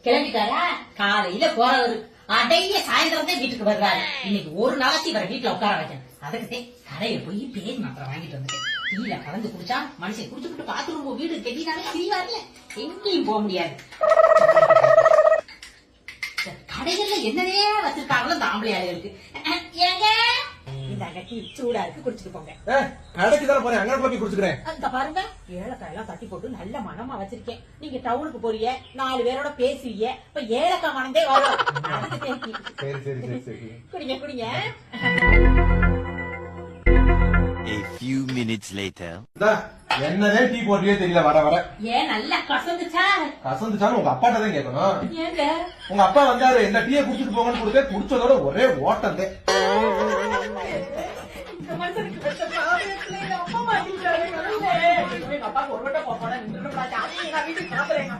கிளம்பிட்டாரா? காலையில போறவரு அடைய சாயந்தரம் தான் வீட்டுக்கு வருவாரு. இன்னைக்கு ஒரு நாளைக்கு இவரை வீட்டுல உட்கார வைக்கணும். அதுக்கு கடையில போய் பேர் மாத்திரம் வாங்கிட்டு வந்துட்டேன். டீல கலந்து குடிச்சா மனுஷன் குடிச்சுட்டு பாத்ரூம் வீடு கெட்டினாலே திரிவாருல, எங்கேயும் போக முடியாது. கடைகள்ல என்னதே வச்சிருக்காங்களோ இந்த ஆம்பளை ஆளுகளுக்கு. ஏங்க இந்த கட்டி சூடா இருக்கு, குடிச்சிட்டு போங்க. கடைக்கு தானே போறேன், அங்க போய் குடிச்சுக்கிறேன். இந்த பாருங்க, ஏலக்காய் எல்லாம் தட்டி போட்டு நல்ல மனமா வச்சிருக்கேன். நீங்க டவுனுக்கு போறீங்க, 4 பேரோட பேசுவீங்க, இப்ப ஏலக்காய் மனந்தே வரும். சரி சரி சரி சரி, குடிங்க குடிங்க. A few minutes later. என்னதே டீ போட்டியே தெரியல வர வர. ஏன் நல்லா கசந்துச்சா? கசந்துச்சாலும் உங்க அப்பாட்ட தான் கேட்கணும். ஏங்க உங்க அப்பா வந்தாரு, இந்த டீயை குடிச்சிட்டு போங்கன்னு கொடுத்தே, குடிச்சதோட ஒரே ஓட்டம். இந்த மனுஷனுக்கு பெற்ற பாவத்துல எங்க அப்பா மாட்டிக்கிட்டாரு. எங்க அப்பாவுக்கு ஒரு வட்டம் போனா நின்று வீட்டுக்கு சாப்பிடுறேன்.